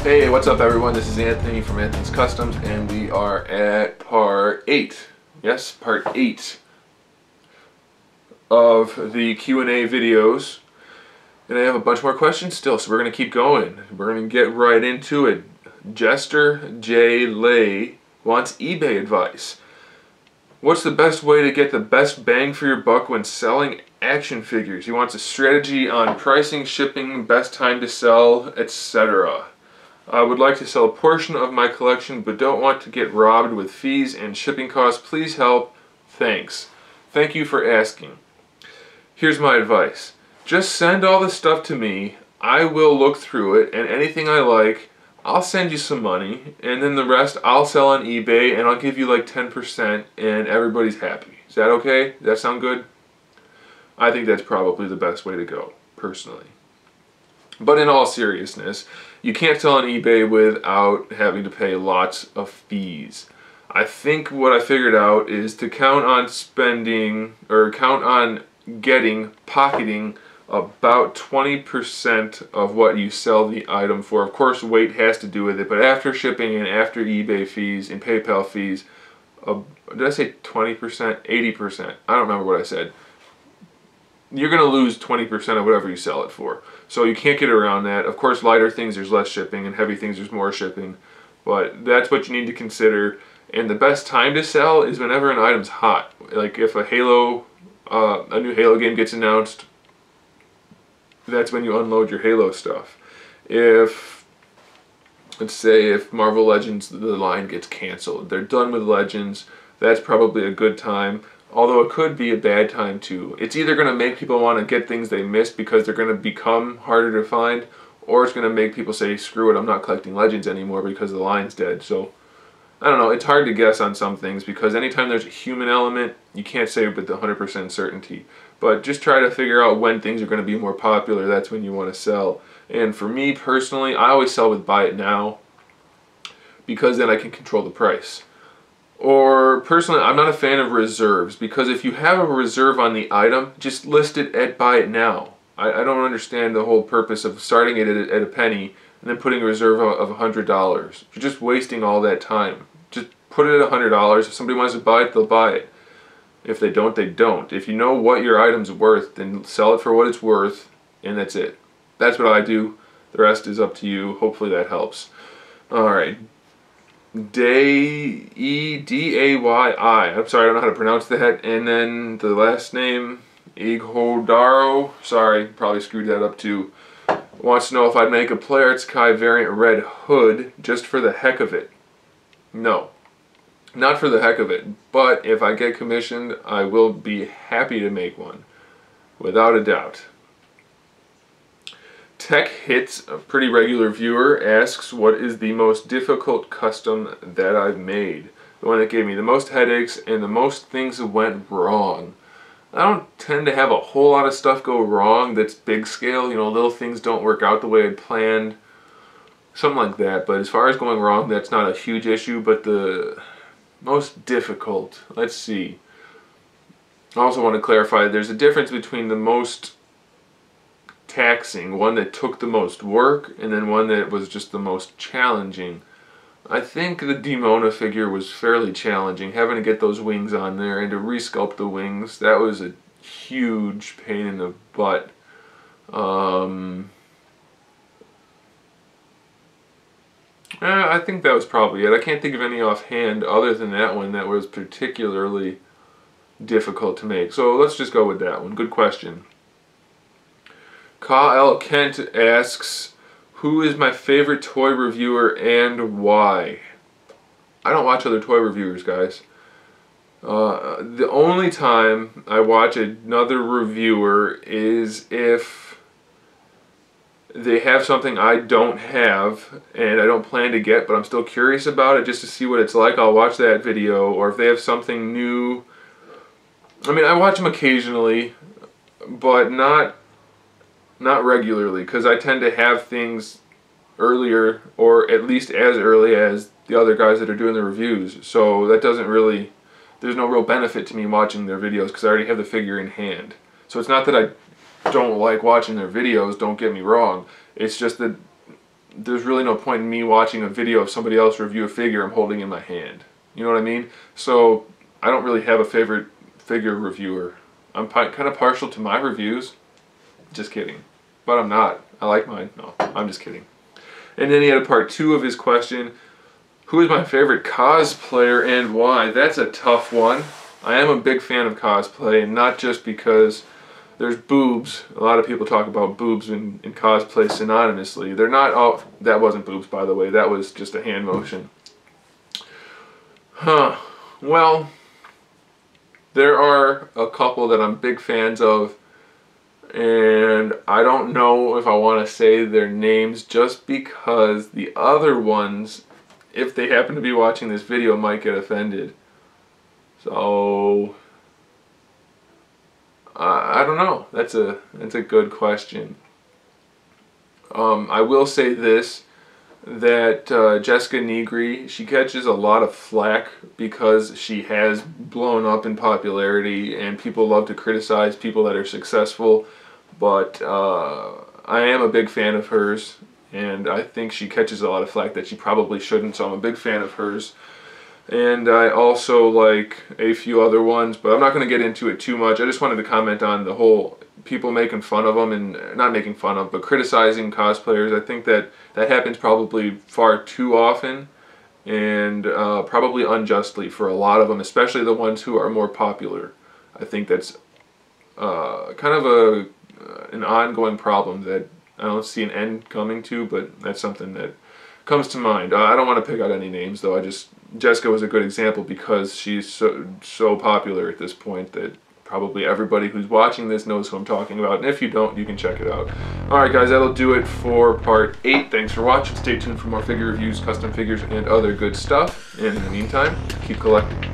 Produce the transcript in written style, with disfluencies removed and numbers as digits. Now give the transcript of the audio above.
Hey, what's up everyone? This is Anthony from Anthony's Customs and we are at part 8. Yes, part 8 of the Q&A videos. And I have a bunch more questions still, so we're going to keep going. We're going to get right into it. Jester J. Lay wants eBay advice. What's the best way to get the best bang for your buck when selling action figures? He wants a strategy on pricing, shipping, best time to sell, etc. I would like to sell a portion of my collection but don't want to get robbed with fees and shipping costs. Please help. Thanks. Thank you for asking. Here's my advice. Just send all the stuff to me. I will look through it, and anything I like, I'll send you some money, and then the rest I'll sell on eBay, and I'll give you like 10% and everybody's happy. Is that okay? Does that sound good? I think that's probably the best way to go, personally. But in all seriousness, you can't sell on eBay without having to pay lots of fees. I think what I figured out is to count on spending, or count on pocketing about 20% of what you sell the item for. Of course, weight has to do with it, but after shipping and after eBay fees and PayPal fees, did I say 20%? 80%? I don't remember what I said. You're going to lose 20% of whatever you sell it for. So you can't get around that. Of course, lighter things there's less shipping, and heavy things there's more shipping. But that's what you need to consider. And the best time to sell is whenever an item's hot. Like if a new Halo game gets announced, that's when you unload your Halo stuff. If, let's say, if Marvel Legends, the line gets canceled, they're done with Legends, that's probably a good time. Although it could be a bad time too. It's either going to make people want to get things they missed because they're going to become harder to find, or it's going to make people say, screw it, I'm not collecting Legends anymore because the line's dead. So, I don't know, it's hard to guess on some things because anytime there's a human element, you can't say with 100% certainty. But just try to figure out when things are going to be more popular, that's when you want to sell. And for me personally, I always sell with buy it now because then I can control the price. Or personally, I'm not a fan of reserves because if you have a reserve on the item, just list it at buy it now. I don't understand the whole purpose of starting it at a penny and then putting a reserve of $100. You're just wasting all that time. Just put it at $100. If somebody wants to buy it, they'll buy it. If they don't, they don't. If you know what your item's worth, then sell it for what it's worth, and that's it. That's what I do. The rest is up to you. Hopefully that helps. Alright. E-D-A-Y-I. I'm sorry, I don't know how to pronounce that. And then the last name, Ighodaro. Sorry, probably screwed that up too. Wants to know if I'd make a Player Arts Kai variant red hood just for the heck of it. No. Not for the heck of it. But if I get commissioned, I will be happy to make one. Without a doubt. Tech Hits, a pretty regular viewer, asks what is the most difficult custom that I've made. The one that gave me the most headaches and the most things that went wrong. I don't tend to have a whole lot of stuff go wrong that's big scale. You know, little things don't work out the way I'd planned. Something like that. But as far as going wrong, that's not a huge issue. But the most difficult, let's see. I also want to clarify there's a difference between the most taxing, one that took the most work, and then one that was just the most challenging. I think the Demona figure was fairly challenging, having to get those wings on there and to resculpt the wings. That was a huge pain in the butt. I think that was probably it. I can't think of any offhand other than that one that was particularly difficult to make. So let's just go with that one. Good question. Kyle Kent asks, who is my favorite toy reviewer and why? I don't watch other toy reviewers, guys. The only time I watch another reviewer is if they have something I don't have and I don't plan to get, but I'm still curious about it just to see what it's like. I'll watch that video. Or if they have something new. I mean, I watch them occasionally, but not regularly, because I tend to have things earlier, or at least as early as the other guys that are doing the reviews. So that doesn't really, there's no real benefit to me watching their videos because I already have the figure in hand. So it's not that I don't like watching their videos, don't get me wrong. It's just that there's really no point in me watching a video of somebody else review a figure I'm holding in my hand. You know what I mean? So I don't really have a favorite figure reviewer. I'm kind of partial to my reviews. Just kidding. But I'm not. I like mine. No, I'm just kidding. And then he had a part 2 of his question. Who is my favorite cosplayer and why? That's a tough one. I am a big fan of cosplay, and not just because there's boobs. A lot of people talk about boobs in cosplay synonymously. They're not all... That wasn't boobs, by the way. That was just a hand motion. Well, there are a couple that I'm big fans of, and I don't know if I want to say their names just because the other ones, if they happen to be watching this video, might get offended. So I don't know. That's a good question. I will say this, that Jessica Negri, she catches a lot of flack because she has blown up in popularity and people love to criticize people that are successful, but I am a big fan of hers, and I think she catches a lot of flack that she probably shouldn't, so I'm a big fan of hers. And I also like a few other ones, but I'm not going to get into it too much. I just wanted to comment on the whole people making fun of them, and not making fun of, but criticizing cosplayers. I think that happens probably far too often, and probably unjustly for a lot of them, especially the ones who are more popular. I think that's kind of an ongoing problem that I don't see an end coming to, but that's something that comes to mind. I don't want to pick out any names though. Jessica was a good example because she's so popular at this point that probably everybody who's watching this knows who I'm talking about, and if you don't, you can check it out. Alright guys, that'll do it for part 8. Thanks for watching. Stay tuned for more figure reviews, custom figures, and other good stuff. And in the meantime, keep collecting.